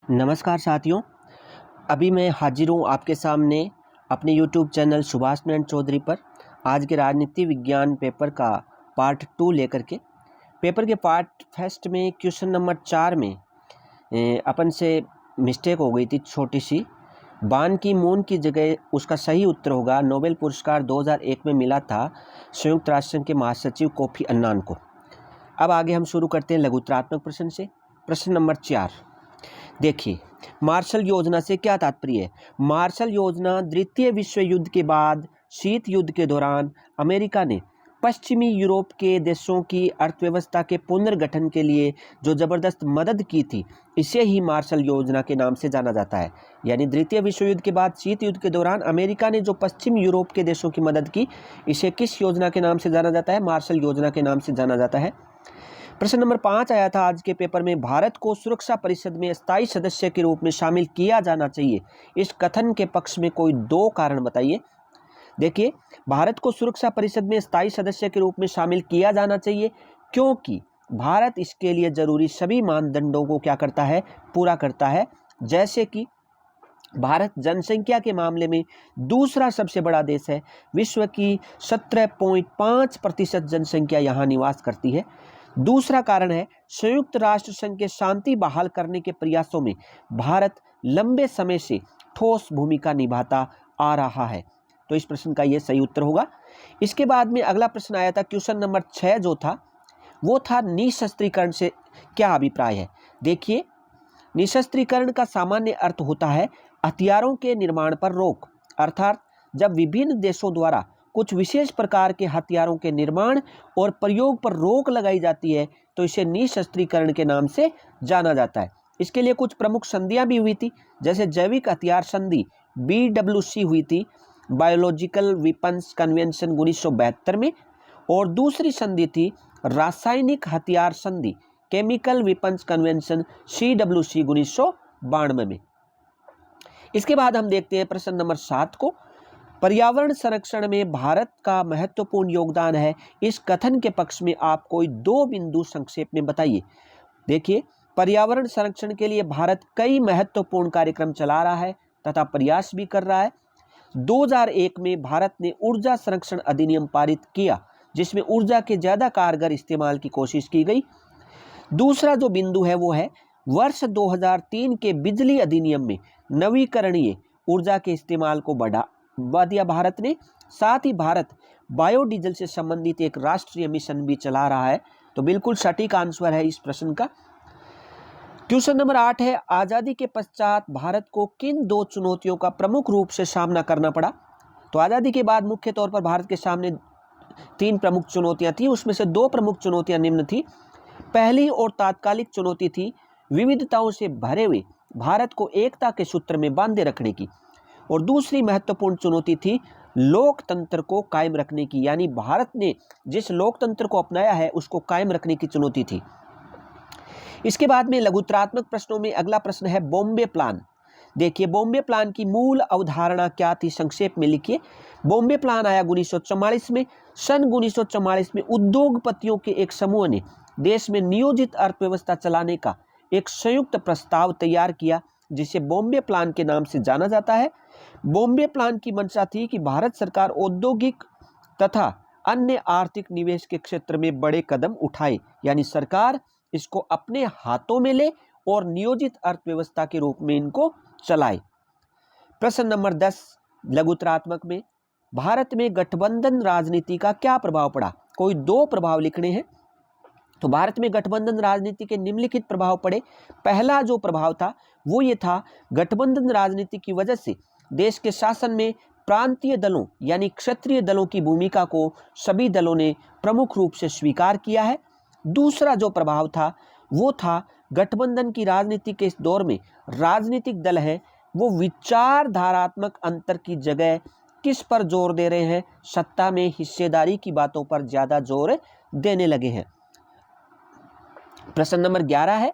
नमस्कार साथियों। अभी मैं हाजिर हूँ आपके सामने अपने यूट्यूब चैनल सुभाष नारायण चौधरी पर आज के राजनीति विज्ञान पेपर का पार्ट 2 लेकर के। पेपर के पार्ट फर्स्ट में क्वेश्चन नंबर 4 में अपन से मिस्टेक हो गई थी छोटी सी। बान की मून की जगह उसका सही उत्तर होगा नोबेल पुरस्कार 2001 में मिला था संयुक्त राष्ट्र संघ के महासचिव कोफी अन्नान को। अब आगे हम शुरू करते हैं लघुत्तरात्मक प्रश्न से। प्रश्न नंबर 4 देखिए, मार्शल योजना से क्या तात्पर्य है। मार्शल योजना द्वितीय विश्व युद्ध के बाद शीत युद्ध के दौरान अमेरिका ने पश्चिमी यूरोप के देशों की अर्थव्यवस्था के पुनर्गठन के लिए जो ज़बरदस्त मदद की थी, इसे ही मार्शल योजना के नाम से जाना जाता है। यानी द्वितीय विश्व युद्ध के बाद शीत युद्ध के दौरान अमेरिका ने जो पश्चिम यूरोप के देशों की मदद की, इसे किस योजना के नाम से जाना जाता है? मार्शल योजना के नाम से जाना जाता है। प्रश्न नंबर 5 आया था आज के पेपर में, भारत को सुरक्षा परिषद में स्थायी सदस्य के रूप में शामिल किया जाना चाहिए। इस कथन के पक्ष में कोई 2 कारण बताइए। देखिए, भारत को सुरक्षा परिषद में स्थायी सदस्य के रूप में शामिल किया जाना चाहिए क्योंकि भारत इसके लिए जरूरी सभी मानदंडों को क्या करता है? पूरा करता है। जैसे कि भारत जनसंख्या के मामले में दूसरा सबसे बड़ा देश है। विश्व की 17.5% जनसंख्या यहाँ निवास करती है। दूसरा कारण है, संयुक्त राष्ट्र संघ के शांति बहाल करने के प्रयासों में भारत लंबे समय से ठोस भूमिका निभाता आ रहा है। तो इस प्रश्न का यह सही उत्तर होगा। इसके बाद में अगला प्रश्न आया था, क्वेश्चन नंबर 6 जो था वो था निशस्त्रीकरण से क्या अभिप्राय है। देखिए, निशस्त्रीकरण का सामान्य अर्थ होता है हथियारों के निर्माण पर रोक, अर्थात जब विभिन्न देशों द्वारा कुछ विशेष प्रकार के हथियारों के निर्माण और प्रयोग पर रोक लगाई जाती है तो इसे निशस्त्रीकरण के नाम से जाना जाता है। इसके लिए कुछ प्रमुख संधियां भी हुई थी, जैसे जैविक हथियार संधि BWC हुई थी, बायोलॉजिकल वेपन्स कन्वेंशन 1972 में, और दूसरी संधि थी रासायनिक हथियार संधि केमिकल वेपन्स कन्वेंशन CWC 1992 में। इसके बाद हम देखते हैं प्रश्न नंबर 7 को, पर्यावरण संरक्षण में भारत का महत्वपूर्ण योगदान है। इस कथन के पक्ष में आप कोई 2 बिंदु संक्षेप में बताइए। देखिए, पर्यावरण संरक्षण के लिए भारत कई महत्वपूर्ण कार्यक्रम चला रहा है तथा प्रयास भी कर रहा है। 2001 में भारत ने ऊर्जा संरक्षण अधिनियम पारित किया जिसमें ऊर्जा के ज्यादा कारगर इस्तेमाल की कोशिश की गई। दूसरा जो बिंदु है वो है वर्ष 2003 के बिजली अधिनियम में नवीकरणीय ऊर्जा के इस्तेमाल को बढ़ा दिया भारत ने। साथ ही भारत बायोडीजल से संबंधित एक राष्ट्रीय मिशन भी चला रहा है। तो बिल्कुल सटीक आंसर है इस प्रश्न का। क्वेश्चन नंबर 8 है, आजादी के पश्चात भारत को किन 2 चुनौतियों का प्रमुख रूप से सामना करना पड़ा। तो आजादी के बाद मुख्य तौर पर भारत के सामने 3 प्रमुख चुनौतियां थी, उसमें से 2 प्रमुख चुनौतियां निम्न थी। पहली और तात्कालिक चुनौती थी विविधताओं से भरे हुए भारत को एकता के सूत्र में बांधे रखने की, और दूसरी महत्वपूर्ण चुनौती थी लोकतंत्र को कायम रखने की, यानी भारत ने जिस लोकतंत्र को अपनाया है उसको कायम रखने की चुनौती थी। इसके बाद में लघुत्तरात्मक प्रश्नों में अगला प्रश्न है बॉम्बे प्लान। देखिए, बॉम्बे प्लान की मूल अवधारणा क्या थी, संक्षेप में लिखिए। बॉम्बे प्लान आया 1944 में। सन 1944 में उद्योगपतियों के एक समूह ने देश में नियोजित अर्थव्यवस्था चलाने का एक संयुक्त प्रस्ताव तैयार किया जिसे बॉम्बे प्लान के नाम से जाना जाता है। बॉम्बे प्लान की मंशा थी कि भारत सरकार औद्योगिक तथा अन्य आर्थिक निवेश के क्षेत्र में बड़े कदम उठाए, यानी सरकार इसको अपने हाथों में ले और नियोजित अर्थव्यवस्था के रूप में इनको चलाए। प्रश्न नंबर 10 लघुत्तरात्मक में, भारत में गठबंधन राजनीति का क्या प्रभाव पड़ा। कोई 2 प्रभाव लिखने हैं। तो भारत में गठबंधन राजनीति के निम्नलिखित प्रभाव पड़े। पहला जो प्रभाव था वो ये था, गठबंधन राजनीति की वजह से देश के शासन में प्रांतीय दलों यानी क्षत्रिय दलों की भूमिका को सभी दलों ने प्रमुख रूप से स्वीकार किया है। दूसरा जो प्रभाव था वो था, गठबंधन की राजनीति के इस दौर में राजनीतिक दल हैं वो विचारधारात्मक अंतर की जगह किस पर जोर दे रहे हैं? सत्ता में हिस्सेदारी की बातों पर ज्यादा जोर देने लगे हैं। प्रश्न नंबर 11 है,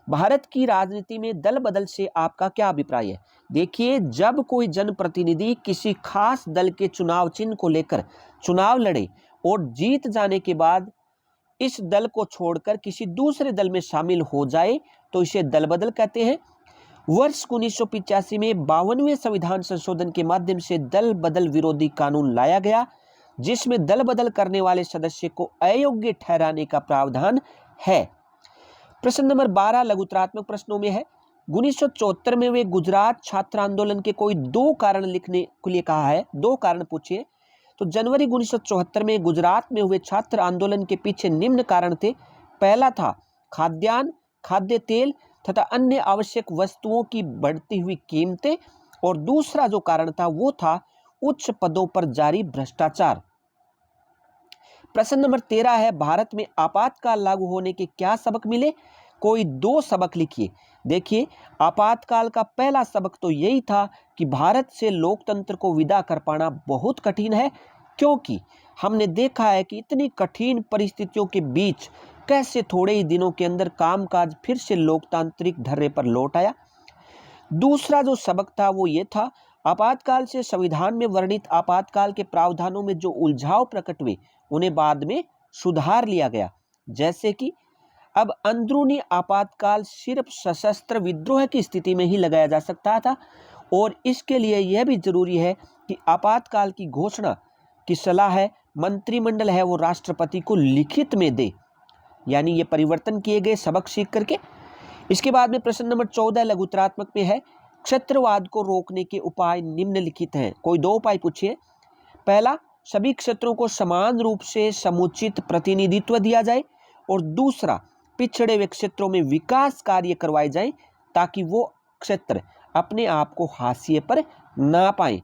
भारत की राजनीति में दल बदल से आपका क्या अभिप्राय है। देखिए, जब कोई जनप्रतिनिधि किसी खास दल के चुनाव चिन्ह को लेकर चुनाव लड़े और जीत जाने के बाद इस दल को छोड़कर किसी दूसरे दल में शामिल हो जाए तो इसे दल बदल कहते हैं। वर्ष 1985 में 52वें संविधान संशोधन के माध्यम से दल बदल विरोधी कानून लाया गया, जिसमें दल बदल करने वाले सदस्य को अयोग्य ठहराने का प्रावधान है। प्रश्न नंबर 12 लघुतरात्मक प्रश्नों में है। 1974 में हुए गुजरात छात्र आंदोलन के कोई 2 कारण लिखने के लिए कहा है, 2 कारण पूछिए। तो जनवरी 1974 में गुजरात में हुए छात्र आंदोलन के पीछे निम्न कारण थे। पहला था खाद्यान्न, खाद्य तेल तथा अन्य आवश्यक वस्तुओं की बढ़ती हुई कीमतें, और दूसरा जो कारण था वो था उच्च पदों पर जारी भ्रष्टाचार। प्रश्न नंबर 13 है, भारत में आपातकाल लागू होने के क्या सबक मिले? कोई 2 सबक लिखिए। देखिए, आपातकाल का पहला सबक तो यही था कि भारत से लोकतंत्र को विदा कर पाना बहुत कठिन है, क्योंकि हमने देखा है कि इतनी कठिन परिस्थितियों के बीच कैसे थोड़े ही दिनों के अंदर कामकाज फिर से लोकतांत्रिक ढर्रे पर लौट आया। दूसरा जो सबक था वो ये था, आपातकाल से संविधान में वर्णित आपातकाल के प्रावधानों में जो उलझाव प्रकट हुए उन्हें बाद में सुधार लिया गया। जैसे कि अब अंदरूनी आपातकाल सिर्फ सशस्त्र विद्रोह की स्थिति में ही लगाया जा सकता था, और इसके लिए यह भी जरूरी है कि आपातकाल की घोषणा की सलाह है मंत्रिमंडल है वो राष्ट्रपति को लिखित में दे। यानी ये परिवर्तन किए गए सबक सीख करके। इसके बाद में प्रश्न नंबर 14 लघुतरात्मक में है, क्षेत्रवाद को रोकने के उपाय निम्नलिखित हैं। कोई 2 उपाय पूछिए। पहला, सभी क्षेत्रों को समान रूप से समुचित प्रतिनिधित्व दिया जाए, और दूसरा, पिछड़े हुए क्षेत्रों में विकास कार्य करवाए जाएं ताकि वो क्षेत्र अपने आप को हाशिए पर ना पाए।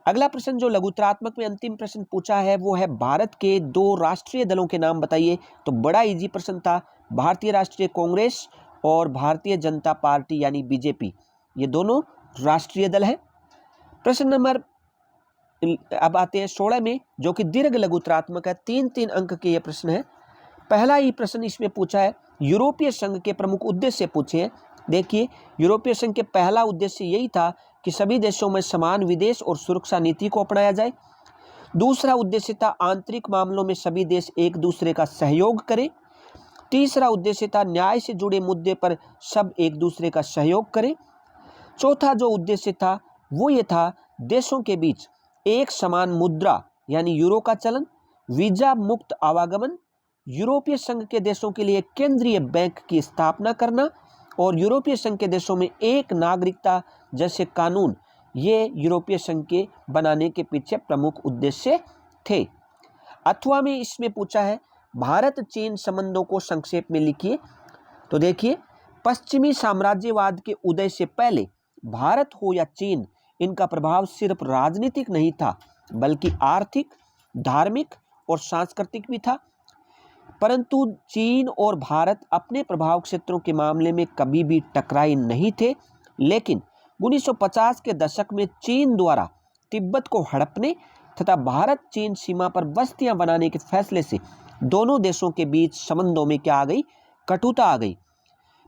अगला प्रश्न जो लघुतरात्मक में अंतिम प्रश्न पूछा है वो है, भारत के 2 राष्ट्रीय दलों के नाम बताइए। तो बड़ा इजी प्रश्न था, भारतीय राष्ट्रीय कांग्रेस और भारतीय जनता पार्टी यानी बीजेपी, ये दोनों राष्ट्रीय दल हैं। प्रश्न नंबर अब आते हैं 16 में, जो कि दीर्घ लघुतरात्मक है, 3-3 अंक के ये प्रश्न है। पहला ही प्रश्न इसमें पूछा है, यूरोपीय संघ के प्रमुख उद्देश्य पूछे हैं। देखिए, यूरोपीय संघ के पहला उद्देश्य यही था कि सभी देशों में समान विदेश और सुरक्षा नीति को अपनाया जाए। दूसरा उद्देश्य था आंतरिक मामलों में सभी देश एक दूसरे का सहयोग करें। तीसरा उद्देश्य था न्याय से जुड़े मुद्दे पर सब एक दूसरे का सहयोग करें। चौथा जो उद्देश्य था वो ये था, देशों के बीच एक समान मुद्रा यानी यूरो का चलन, वीजा मुक्त आवागमन, यूरोपीय संघ के देशों के लिए केंद्रीय बैंक की स्थापना करना, और यूरोपीय संघ के देशों में एक नागरिकता जैसे कानून, ये यूरोपीय संघ के बनाने के पीछे प्रमुख उद्देश्य थे। अथवा में इसमें पूछा है, भारत चीन संबंधों को संक्षेप में लिखिए। तो देखिए, पश्चिमी साम्राज्यवाद के उदय से पहले भारत हो या चीन, इनका प्रभाव सिर्फ राजनीतिक नहीं था बल्कि आर्थिक, धार्मिक और सांस्कृतिक भी था। परंतु चीन और भारत अपने प्रभाव क्षेत्रों के मामले में कभी भी टकराए नहीं थे, लेकिन 1950 के दशक में चीन द्वारा तिब्बत को हड़पने तथा भारत चीन सीमा पर बस्तियां बनाने के फैसले से दोनों देशों के बीच संबंधों में क्या आ गई, कटुता आ गई।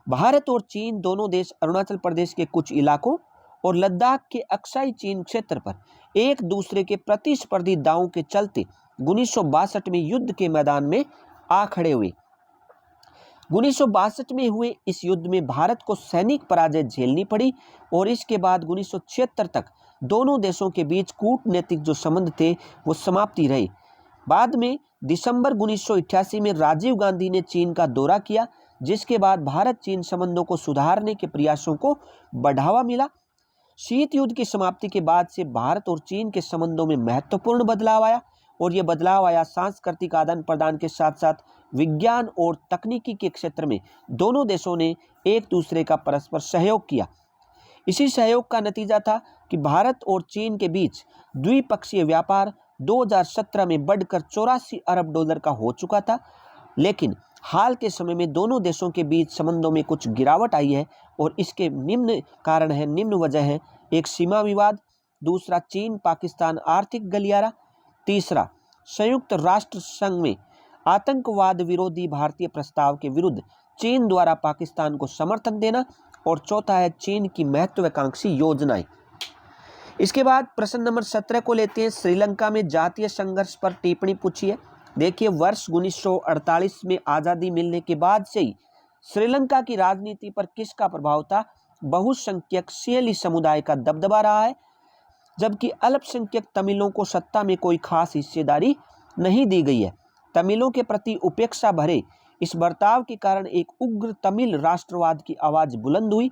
भारत और चीन दोनों देश अरुणाचल प्रदेश के कुछ इलाकों और लद्दाख के अक्साई चीन क्षेत्र पर एक दूसरे के प्रतिस्पर्धी दावों के चलते 1962 में युद्ध के मैदान में आ खड़े हुए। 1962 में हुए इस युद्ध में भारत को सैनिक पराजय झेलनी पड़ी, और इसके बाद 1976 तक दोनों देशों के बीच कूटनीतिक जो संबंध थे वो समाप्ति रहे। बाद में दिसंबर 1988 में राजीव गांधी ने चीन का दौरा किया, जिसके बाद भारत चीन संबंधों को सुधारने के प्रयासों को बढ़ावा मिला। शीत युद्ध की समाप्ति के बाद से भारत और चीन के संबंधों में महत्वपूर्ण बदलाव आया, और ये बदलाव आया सांस्कृतिक आदान प्रदान के साथ साथ विज्ञान और तकनीकी के क्षेत्र में दोनों देशों ने एक दूसरे का परस्पर सहयोग किया। इसी सहयोग का नतीजा था कि भारत और चीन के बीच द्विपक्षीय व्यापार 2017 में बढ़कर 84 अरब डॉलर का हो चुका था। लेकिन हाल के समय में दोनों देशों के बीच संबंधों में कुछ गिरावट आई है, और इसके निम्न कारण है, निम्न वजह है, एक सीमा विवाद, दूसरा चीन पाकिस्तान आर्थिक गलियारा, तीसरा संयुक्त राष्ट्र संघ में आतंकवाद विरोधी भारतीय प्रस्ताव के विरुद्ध चीन द्वारा पाकिस्तान को समर्थन देना, और चौथा है चीन की महत्वाकांक्षी योजनाएं। इसके बाद प्रश्न नंबर 17 को लेते हैं, श्रीलंका में जातीय संघर्ष पर टिप्पणी पूछिए। देखिए, वर्ष 1948 में आज़ादी मिलने के बाद से ही श्रीलंका की राजनीति पर किसका प्रभाव था, बहुसंख्यक सियली समुदाय का दबदबा रहा है, जबकि अल्पसंख्यक तमिलों को सत्ता में कोई खास हिस्सेदारी नहीं दी गई है। तमिलों के प्रति उपेक्षा भरे इस बर्ताव के कारण एक उग्र तमिल राष्ट्रवाद की आवाज बुलंद हुई।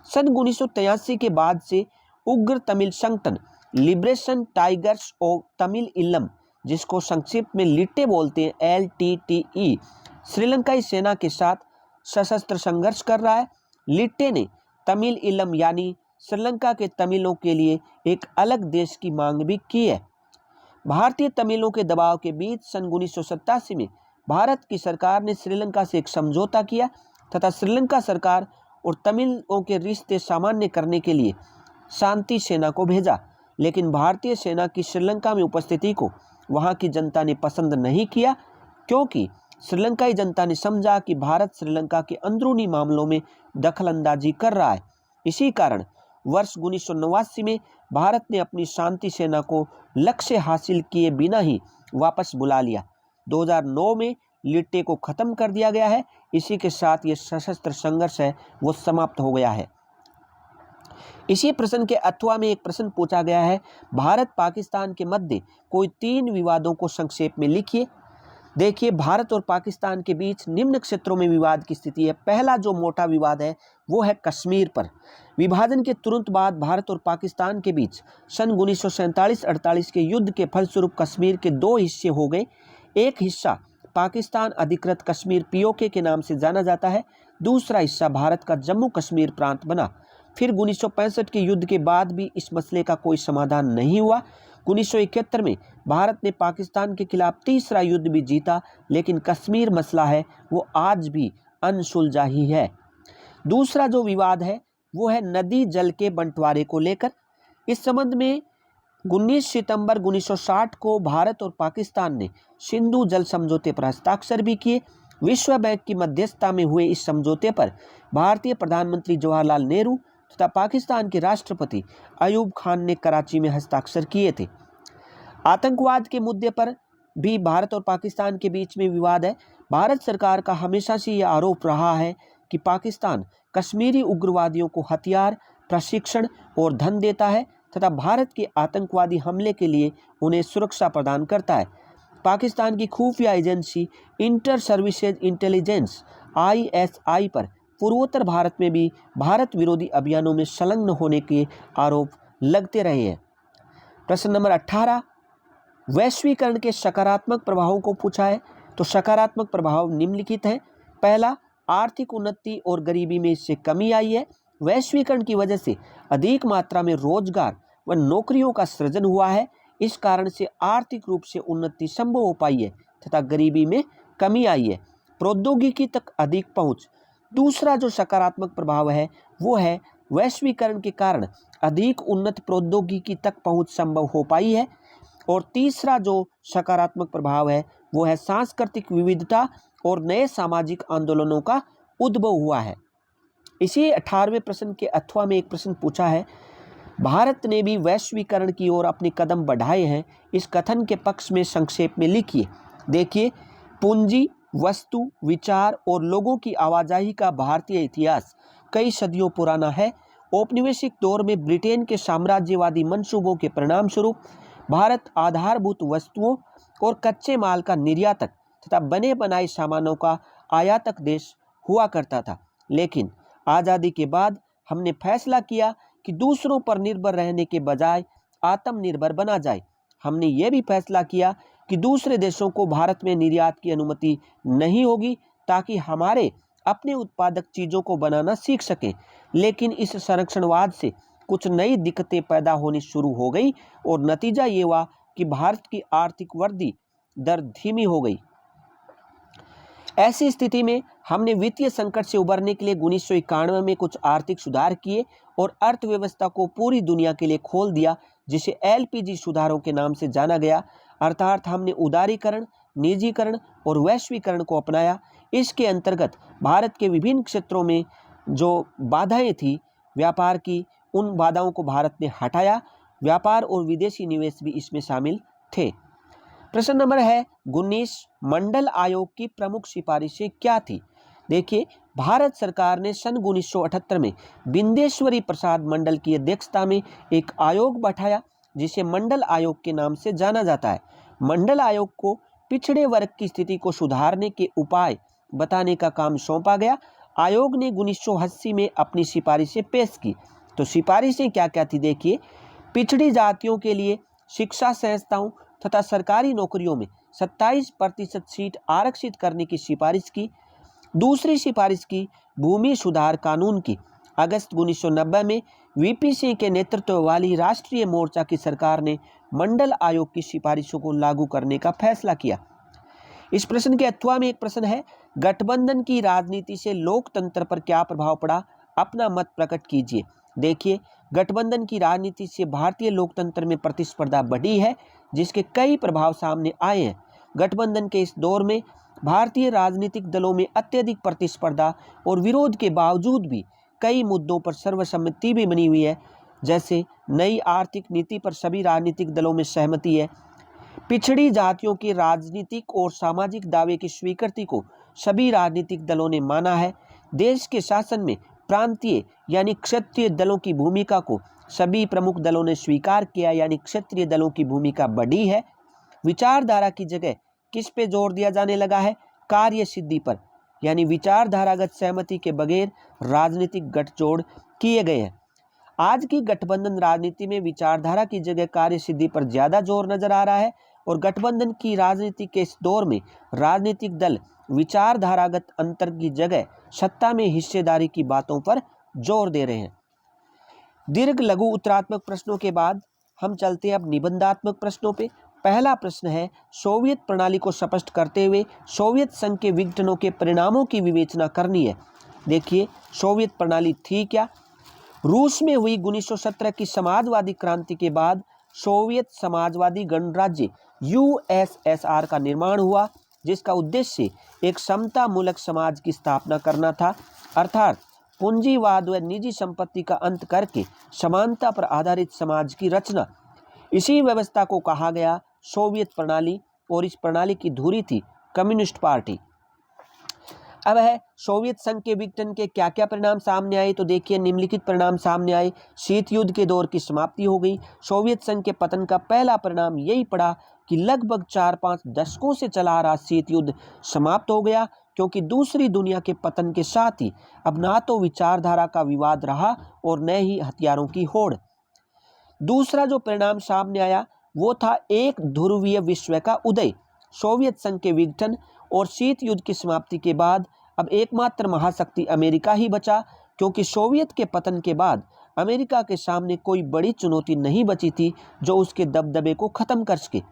सन 1983 के बाद से उग्र तमिल संगठन लिबरेशन टाइगर्स ऑफ तमिल इलम, जिसको संक्षिप्त में लिट्टे बोलते हैं, LTTE, श्रीलंकाई सेना के साथ सशस्त्र संघर्ष कर रहा है। लिट्टे ने तमिल इलम यानी श्रीलंका के तमिलों के लिए एक अलग देश की मांग भी की है। भारतीय तमिलों के दबाव के बीच सन 1987 में भारत की सरकार ने श्रीलंका से एक समझौता किया तथा श्रीलंका सरकार और तमिलों के रिश्ते सामान्य करने के लिए शांति सेना को भेजा, लेकिन भारतीय सेना की श्रीलंका में उपस्थिति को वहां की जनता ने पसंद नहीं किया, क्योंकि श्रीलंकाई जनता ने समझा कि भारत श्रीलंका के अंदरूनी मामलों में दखलंदाजी कर रहा है। इसी कारण वर्ष 1989 में भारत ने अपनी शांति सेना को लक्ष्य हासिल किए बिना ही वापस बुला लिया। 2009 में लिट्टे को खत्म कर दिया गया है। इसी के साथ ये सशस्त्र संघर्ष है वो समाप्त हो गया है। इसी प्रश्न के अथवा में एक प्रश्न पूछा गया है, भारत पाकिस्तान के मध्य कोई 3 विवादों को संक्षेप में लिखिए। देखिए, भारत और पाकिस्तान के बीच निम्न क्षेत्रों में विवाद की स्थिति है। पहला जो मोटा विवाद है वो है कश्मीर पर। विभाजन के तुरंत बाद भारत और पाकिस्तान के बीच सन 1947-48 के युद्ध के फलस्वरूप कश्मीर के 2 हिस्से हो गए। एक हिस्सा पाकिस्तान अधिकृत कश्मीर POK के नाम से जाना जाता है, दूसरा हिस्सा भारत का जम्मू कश्मीर प्रांत बना। फिर 1965 के युद्ध के बाद भी इस मसले का कोई समाधान नहीं हुआ। 1971 में भारत ने पाकिस्तान के खिलाफ तीसरा युद्ध भी जीता, लेकिन कश्मीर मसला है वो आज भी अनसुलझा ही है। दूसरा जो विवाद है वो है नदी जल के बंटवारे को लेकर। इस संबंध में 19 सितंबर 1960 को भारत और पाकिस्तान ने सिंधु जल समझौते पर हस्ताक्षर भी किए। विश्व बैंक की मध्यस्थता में हुए इस समझौते पर भारतीय प्रधानमंत्री जवाहरलाल नेहरू तथा पाकिस्तान के राष्ट्रपति अयूब खान ने कराची में हस्ताक्षर किए थे। आतंकवाद के मुद्दे पर भी भारत और पाकिस्तान के बीच में विवाद है। भारत सरकार का हमेशा से यह आरोप रहा है कि पाकिस्तान कश्मीरी उग्रवादियों को हथियार, प्रशिक्षण और धन देता है तथा भारत के आतंकवादी हमले के लिए उन्हें सुरक्षा प्रदान करता है। पाकिस्तान की खुफिया agency inter services intelligence ISI पर पूर्वोत्तर भारत में भी भारत विरोधी अभियानों में संलग्न होने के आरोप लगते रहे हैं। प्रश्न नंबर 18, वैश्वीकरण के सकारात्मक प्रभावों को पूछा है। तो सकारात्मक प्रभाव निम्नलिखित हैं। पहला, आर्थिक उन्नति और गरीबी में इससे कमी आई है। वैश्वीकरण की वजह से अधिक मात्रा में रोजगार व नौकरियों का सृजन हुआ है। इस कारण से आर्थिक रूप से उन्नति संभव हो पाई है तथा गरीबी में कमी आई है। प्रौद्योगिकी तक अधिक पहुंच। दूसरा जो सकारात्मक प्रभाव है वो है वैश्वीकरण के कारण अधिक उन्नत प्रौद्योगिकी तक पहुंच संभव हो पाई है। और तीसरा जो सकारात्मक प्रभाव है वो है सांस्कृतिक विविधता और नए सामाजिक आंदोलनों का उद्भव हुआ है। इसी 18वें प्रश्न के अथवा में एक प्रश्न पूछा है, भारत ने भी वैश्वीकरण की ओर अपने कदम बढ़ाए हैं, इस कथन के पक्ष में संक्षेप में लिखिए। देखिए, पूंजी, वस्तु, विचार और लोगों की आवाजाही का भारतीय इतिहास कई सदियों पुराना है। औपनिवेशिक दौर में ब्रिटेन के साम्राज्यवादी मंसूबों के परिणाम स्वरूप भारत आधारभूत वस्तुओं और कच्चे माल का निर्यातक तथा बने बनाए सामानों का आयातक देश हुआ करता था। लेकिन आज़ादी के बाद हमने फैसला किया कि दूसरों पर निर्भर रहने के बजाय आत्मनिर्भर बना जाए। हमने ये भी फैसला किया कि दूसरे देशों को भारत में निर्यात की अनुमति नहीं होगी, ताकि हमारे अपने उत्पादक चीज़ों को बनाना सीख सकें। लेकिन इस संरक्षणवाद से कुछ नई दिक्कतें पैदा होनी शुरू हो गई और नतीजा ये हुआ कि भारत की आर्थिक वृद्धि दर धीमी हो गई। ऐसी स्थिति में हमने वित्तीय संकट से उबरने के लिए 1991 में कुछ आर्थिक सुधार किए और अर्थव्यवस्था को पूरी दुनिया के लिए खोल दिया, जिसे LPG सुधारों के नाम से जाना गया। अर्थात हमने उदारीकरण, निजीकरण और वैश्वीकरण को अपनाया। इसके अंतर्गत भारत के विभिन्न क्षेत्रों में जो बाधाएं थी व्यापार की, उन बाधाओं को भारत ने हटाया। व्यापार और विदेशी निवेश भी इसमें शामिल थे। प्रश्न नंबर है 19, मंडल आयोग की प्रमुख सिफारिशें क्या थी। देखिए, भारत सरकार ने सन 1978 में बिंदेश्वरी प्रसाद मंडल की अध्यक्षता में एक आयोग बैठाया जिसे मंडल आयोग के नाम से जाना जाता है। मंडल आयोग को पिछड़े वर्ग की स्थिति को सुधारने के उपाय बताने का काम सौंपा गया। आयोग ने 1980 में अपनी सिफारिशें पेश की। तो सिफारिशें क्या क्या थी देखिए, पिछड़ी जातियों के लिए शिक्षा संस्थाओं तथा सरकारी नौकरियों में 27% सीट आरक्षित करने की सिफारिश की। दूसरी सिफारिश की भूमि सुधार कानून की। अगस्त 1990 में वीपी सिंह के नेतृत्व वाली राष्ट्रीय मोर्चा की सरकार ने मंडल आयोग की सिफारिशों को लागू करने का फैसला किया। इस प्रश्न के अथवा में एक प्रश्न है, गठबंधन की राजनीति से लोकतंत्र पर क्या प्रभाव पड़ा, अपना मत प्रकट कीजिए। देखिए, गठबंधन की राजनीति से भारतीय लोकतंत्र में प्रतिस्पर्धा बढ़ी है, जिसके कई प्रभाव सामने आए हैं। गठबंधन के इस दौर में भारतीय राजनीतिक दलों में अत्यधिक प्रतिस्पर्धा और विरोध के बावजूद भी कई मुद्दों पर सर्वसम्मति भी बनी हुई है। जैसे नई आर्थिक नीति पर सभी राजनीतिक दलों में सहमति है। पिछड़ी जातियों के राजनीतिक और सामाजिक दावे की स्वीकृति को सभी राजनीतिक दलों ने माना है। देश के शासन में प्रांतीय यानी क्षत्रिय दलों की भूमिका को सभी प्रमुख दलों ने स्वीकार किया, यानी क्षत्रिय दलों की भूमिका बढ़ी है। विचारधारा की जगह किस पे जोर दिया जाने लगा है, कार्य सिद्धि पर, यानी विचारधारागत सहमति के बगैर राजनीतिक गठजोड़ किए गए हैं। आज की गठबंधन राजनीति में विचारधारा की जगह कार्य सिद्धि पर ज्यादा जोर नजर आ रहा है और गठबंधन की राजनीति के इस दौर में राजनीतिक दल विचारधारागत अंतर की जगह सत्ता में हिस्सेदारी की बातों पर जोर दे रहे हैं। दीर्घ लघु उत्तरात्मक प्रश्नों के बाद हम चलते हैं अब निबंधात्मक प्रश्नों पे। पहला प्रश्न है, सोवियत प्रणाली को स्पष्ट करते हुए सोवियत संघ के विघटनों के परिणामों की विवेचना करनी है। देखिए, सोवियत प्रणाली थी क्या? रूस में हुई 1917 की समाजवादी क्रांति के बाद सोवियत समाजवादी गणराज्य यूएसएसआर का निर्माण हुआ, जिसका उद्देश्य एक समतामूलक समाज की स्थापना करना था, अर्थात पूंजीवाद व निजी संपत्ति का अंत करके समानता पर आधारित समाज की रचना। इसी व्यवस्था को कहा गया सोवियत प्रणाली और इस प्रणाली की धुरी थी कम्युनिस्ट पार्टी। अब है सोवियत संघ के विघटन के क्या क्या परिणाम सामने आए, तो देखिए निम्नलिखित परिणाम सामने आए। शीत युद्ध के दौर की समाप्ति हो गई। सोवियत संघ के पतन का पहला परिणाम यही पड़ा कि लगभग 4-5 दशकों से चला आ रहा शीत युद्ध समाप्त हो गया, क्योंकि दूसरी दुनिया के पतन के साथ ही अब ना तो विचारधारा का विवाद रहा और न ही हथियारों की होड़। दूसरा जो परिणाम सामने आया वो था एक ध्रुवीय विश्व का उदय। सोवियत संघ के विघटन और शीत युद्ध की समाप्ति के बाद अब एकमात्र महाशक्ति अमेरिका ही बचा, क्योंकि सोवियत के पतन के बाद अमेरिका के सामने कोई बड़ी चुनौती नहीं बची थी जो उसके दबदबे को खत्म कर सके।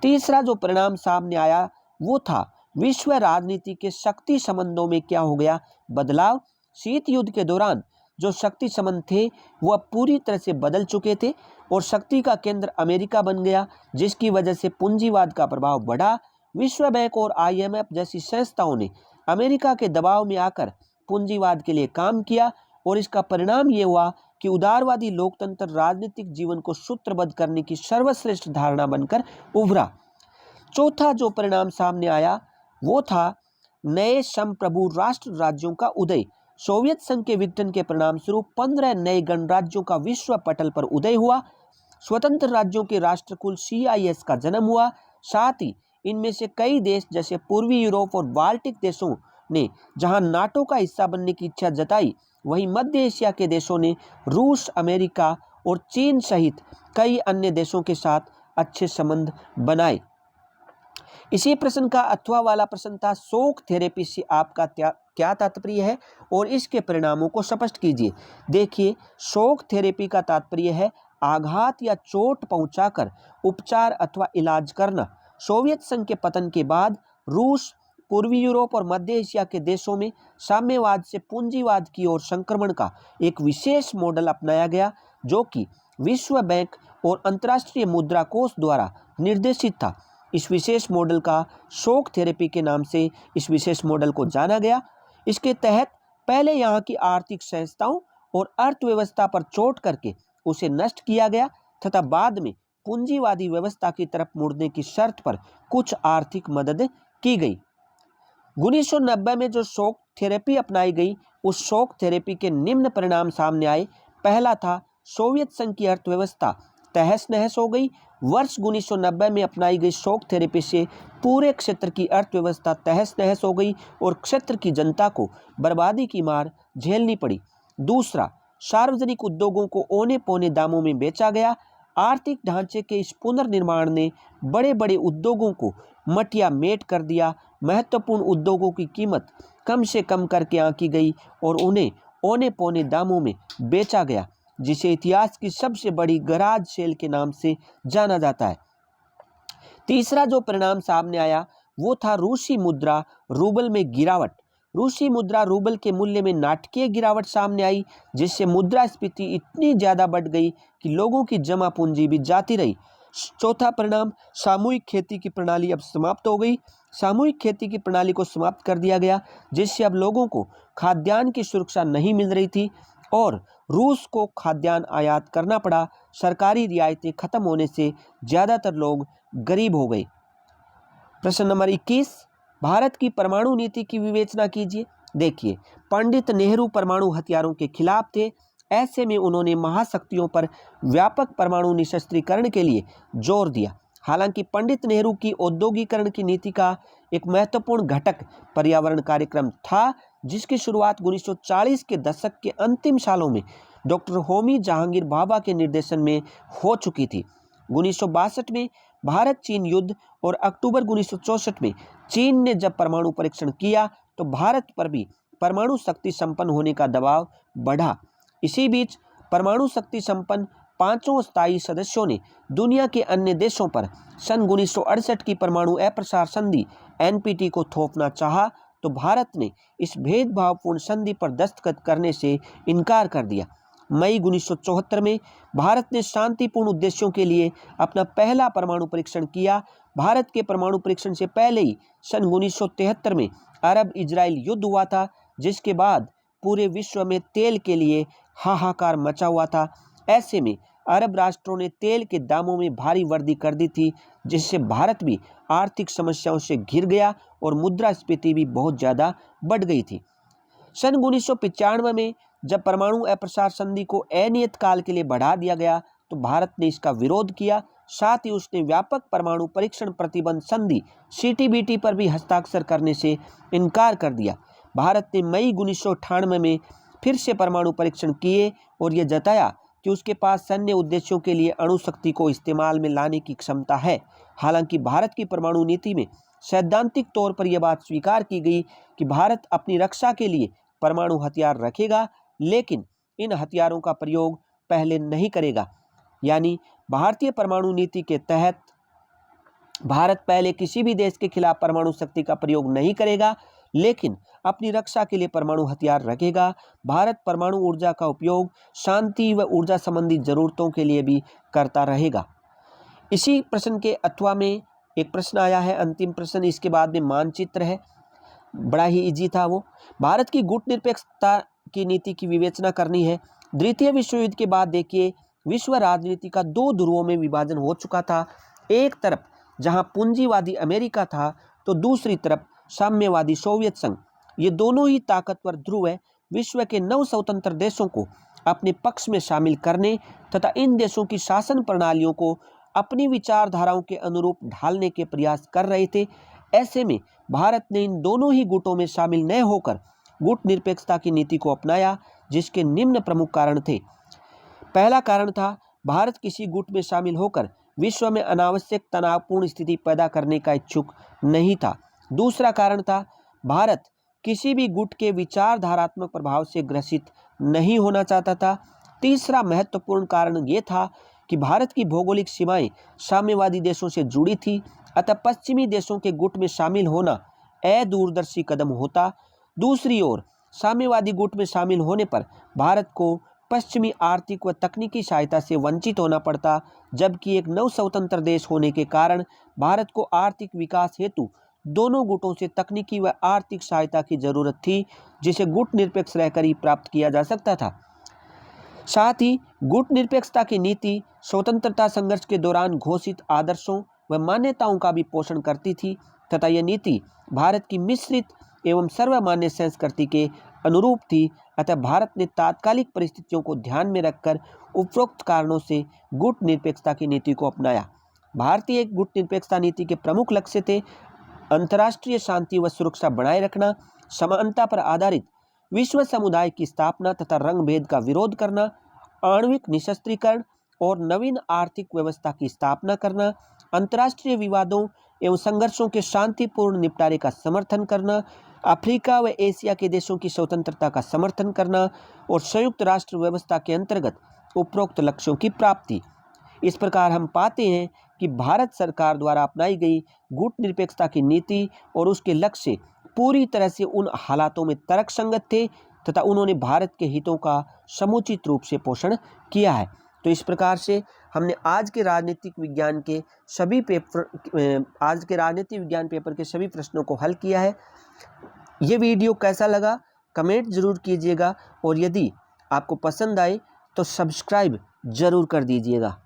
तीसरा जो परिणाम सामने आया वो था विश्व राजनीति के शक्ति संबंधों में क्या हो गया, बदलाव। शीत युद्ध के दौरान जो शक्ति संबंध थे वो अब पूरी तरह से बदल चुके थे और शक्ति का केंद्र अमेरिका बन गया, जिसकी वजह से पूंजीवाद का प्रभाव बढ़ा। विश्व बैंक और आईएमएफ जैसी संस्थाओं ने अमेरिका के दबाव में आकर पूंजीवाद के लिए काम किया और इसका परिणाम ये हुआ कि उदारवादी लोकतंत्र राजनीतिक जीवन को सूत्रबद्ध करने की सर्वश्रेष्ठ धारणा बनकर उभरा। चौथा जो परिणाम सामने आया वो था नए संप्रभु राष्ट्र राज्यों का उदय। सोवियत संघ के विघटन के परिणाम स्वरूप 15 नए गणराज्यों का विश्व पटल पर उदय हुआ। स्वतंत्र राज्यों के राष्ट्रकुल CIS का जन्म हुआ। साथ ही इनमें से कई देश जैसे पूर्वी यूरोप और बाल्टिक देशों ने जहां नाटो का हिस्सा बनने की इच्छा जताई, वहीं मध्य एशिया के देशों ने रूस, अमेरिका और चीन सहित कई अन्य देशों के साथ अच्छे संबंध बनाए। इसी प्रश्न का अथवा वाला प्रश्न था, शोक थेरेपी से आपका क्या तात्पर्य है और इसके परिणामों को स्पष्ट कीजिए। देखिए, शोक थेरेपी का तात्पर्य है आघात या चोट पहुंचाकर उपचार अथवा इलाज करना। सोवियत संघ के पतन के बाद रूस, पूर्वी यूरोप और मध्य एशिया के देशों में साम्यवाद से पूंजीवाद की ओर संक्रमण का एक विशेष मॉडल अपनाया गया, जो कि विश्व बैंक और अंतर्राष्ट्रीय मुद्रा कोष द्वारा निर्देशित था। इस विशेष मॉडल का शोक थेरेपी के नाम से इस विशेष मॉडल को जाना गया। इसके तहत पहले यहाँ की आर्थिक संस्थाओं और अर्थव्यवस्था पर चोट करके उसे नष्ट किया गया तथा बाद में पूंजीवादी व्यवस्था की तरफ मुड़ने की शर्त पर कुछ आर्थिक मदद की गई। 1990 में जो शॉक थेरेपी अपनाई गई, उस शॉक थेरेपी के निम्न परिणाम सामने आए। पहला था सोवियत संघ की अर्थव्यवस्था तहस नहस हो गई। वर्ष 1990 में अपनाई गई शॉक थेरेपी से पूरे क्षेत्र की अर्थव्यवस्था तहस नहस हो गई और क्षेत्र की जनता को बर्बादी की मार झेलनी पड़ी। दूसरा, सार्वजनिक उद्योगों को औने पौने दामों में बेचा गया। आर्थिक ढांचे के इस पुनर्निर्माण ने बड़े बड़े उद्योगों को मटिया मेट कर दिया। महत्वपूर्ण उद्योगों की कीमत कम से कम करके आंकी गई और उन्हें औने पौने दामों में बेचा गया, जिसे इतिहास की सबसे बड़ी गराज सेल के नाम से जाना जाता है। तीसरा जो परिणाम सामने आया वो था रूसी मुद्रा रूबल में गिरावट। रूसी मुद्रा रूबल के मूल्य में नाटकीय गिरावट सामने आई, जिससे मुद्रास्फीति इतनी ज़्यादा बढ़ गई कि लोगों की जमा पूंजी भी जाती रही। चौथा परिणाम, सामूहिक खेती की प्रणाली अब समाप्त हो गई। सामूहिक खेती की प्रणाली को समाप्त कर दिया गया, जिससे अब लोगों को खाद्यान्न की सुरक्षा नहीं मिल रही थी और रूस को खाद्यान्न आयात करना पड़ा। सरकारी रियायतें खत्म होने से ज़्यादातर लोग गरीब हो गए। प्रश्न नंबर 21, भारत की परमाणु नीति की विवेचना कीजिए। देखिए, पंडित नेहरू परमाणु हथियारों के खिलाफ थे। ऐसे में उन्होंने महाशक्तियों पर व्यापक परमाणु निशस्त्रीकरण के लिए जोर दिया। हालांकि पंडित नेहरू की औद्योगिकरण की नीति का एक महत्वपूर्ण घटक पर्यावरण कार्यक्रम था, जिसकी शुरुआत 1940 के दशक के अंतिम सालों में डॉक्टर होमी जहांगीर भाभा के निर्देशन में हो चुकी थी। 1962 में भारत चीन युद्ध और अक्टूबर 1964 में चीन ने जब परमाणु परीक्षण किया तो भारत पर भी परमाणु शक्ति संपन्न होने का दबाव बढ़ा। इसी बीच परमाणु शक्ति संपन्न पांचों स्थायी सदस्यों ने दुनिया के अन्य देशों पर सन 1968 की परमाणु अप्रसार संधि NPT को थोपना चाहा, तो भारत ने इस भेदभावपूर्ण संधि पर दस्तखत करने से इनकार कर दिया। मई 1974 में भारत ने शांतिपूर्ण उद्देश्यों के लिए अपना पहला परमाणु परीक्षण किया। भारत के परमाणु परीक्षण से पहले ही सन 1973 में अरब इजराइल युद्ध हुआ था, जिसके बाद पूरे विश्व में तेल के लिए हाहाकार मचा हुआ था। ऐसे में अरब राष्ट्रों ने तेल के दामों में भारी वृद्धि कर दी थी, जिससे भारत भी आर्थिक समस्याओं से घिर गया और मुद्रास्फीति भी बहुत ज़्यादा बढ़ गई थी। सन 1995 में जब परमाणु अप्रसार संधि को अनियत काल के लिए बढ़ा दिया गया तो भारत ने इसका विरोध किया। साथ ही उसने व्यापक परमाणु परीक्षण प्रतिबंध संधि CTBT पर भी हस्ताक्षर करने से इनकार कर दिया। भारत ने मई 1998 में फिर से परमाणु परीक्षण किए और यह जताया कि उसके पास सैन्य उद्देश्यों के लिए अणुशक्ति को इस्तेमाल में लाने की क्षमता है। हालांकि भारत की परमाणु नीति में सैद्धांतिक तौर पर यह बात स्वीकार की गई कि भारत अपनी रक्षा के लिए परमाणु हथियार रखेगा, लेकिन इन हथियारों का प्रयोग पहले नहीं करेगा। यानी भारतीय परमाणु नीति के तहत भारत पहले किसी भी देश के खिलाफ परमाणु शक्ति का प्रयोग नहीं करेगा, लेकिन अपनी रक्षा के लिए परमाणु हथियार रखेगा। भारत परमाणु ऊर्जा का उपयोग शांति व ऊर्जा संबंधी जरूरतों के लिए भी करता रहेगा। इसी प्रश्न के अथवा में एक प्रश्न आया है, अंतिम प्रश्न, इसके बाद में मानचित्र है, बड़ा ही इजी था वो। भारत की गुटनिरपेक्षता की नीति की विवेचना करनी है। द्वितीय विश्व युद्ध के बाद देखिए, विश्व राजनीति का दो ध्रुवों में विभाजन हो चुका था। एक तरफ जहां पूंजीवादी अमेरिका था तो दूसरी तरफ साम्यवादी सोवियत संघ। ये दोनों ही ताकतवर ध्रुव है। विश्व के 9 स्वतंत्र देशों को अपने पक्ष में शामिल करने तथा इन देशों की शासन प्रणालियों को अपनी विचारधाराओं के अनुरूप ढालने के प्रयास कर रहे थे। ऐसे में भारत ने इन दोनों ही गुटों में शामिल न होकर गुट निरपेक्षता की नीति को अपनाया, जिसके निम्न प्रमुख कारण थे। पहला कारण था, भारत किसी गुट में शामिल होकर विश्व में अनावश्यक तनावपूर्ण स्थिति पैदा करने का इच्छुक नहीं था। दूसरा कारण था, भारत किसी भी गुट के विचारधारात्मक प्रभाव से ग्रसित नहीं होना चाहता था। तीसरा महत्वपूर्ण कारण ये था कि भारत की भौगोलिक सीमाएं साम्यवादी देशों से जुड़ी थी, अतः पश्चिमी देशों के गुट में शामिल होना अदूरदर्शी कदम होता। दूसरी ओर साम्यवादी गुट में शामिल होने पर भारत को पश्चिमी आर्थिक व तकनीकी सहायता से वंचित होना पड़ता, जबकि एक नव स्वतंत्र देश होने के कारण भारत को आर्थिक विकास हेतु दोनों गुटों से तकनीकी व आर्थिक सहायता की जरूरत थी, जिसे गुट निरपेक्ष रहकर ही प्राप्त किया जा सकता था। साथ ही गुट निरपेक्षता की नीति स्वतंत्रता संघर्ष के दौरान घोषित आदर्शों व मान्यताओं का भी पोषण करती थी। तथा यह नीति भारत की मिश्रित एवं सर्वमान्य संस्कृति के अनुरूप थी। अतः भारत ने तात्कालिक परिस्थितियों को ध्यान में रखकर उपरोक्त कारणों से गुट निरपेक्षता की नीति को अपनाया। भारतीय गुट निरपेक्षता नीति के प्रमुख लक्ष्य थे अंतर्राष्ट्रीय शांति व सुरक्षा बनाए रखना, समानता पर आधारित विश्व समुदाय की स्थापना तथा रंग भेद का विरोध करना, आणविक निशस्त्रीकरण और नवीन आर्थिक व्यवस्था की स्थापना करना, अंतर्राष्ट्रीय विवादों एवं संघर्षों के शांतिपूर्ण निपटारे का समर्थन करना, अफ्रीका व एशिया के देशों की स्वतंत्रता का समर्थन करना और संयुक्त राष्ट्र व्यवस्था के अंतर्गत उपरोक्त लक्ष्यों की प्राप्ति। इस प्रकार हम पाते हैं कि भारत सरकार द्वारा अपनाई गई गुट निरपेक्षता की नीति और उसके लक्ष्य पूरी तरह से उन हालातों में तर्कसंगत थे तथा उन्होंने भारत के हितों का समुचित रूप से पोषण किया है। तो इस प्रकार से हमने आज के राजनीतिक विज्ञान के सभी पेपर के सभी प्रश्नों को हल किया है। ये वीडियो कैसा लगा कमेंट ज़रूर कीजिएगा और यदि आपको पसंद आए तो सब्सक्राइब ज़रूर कर दीजिएगा।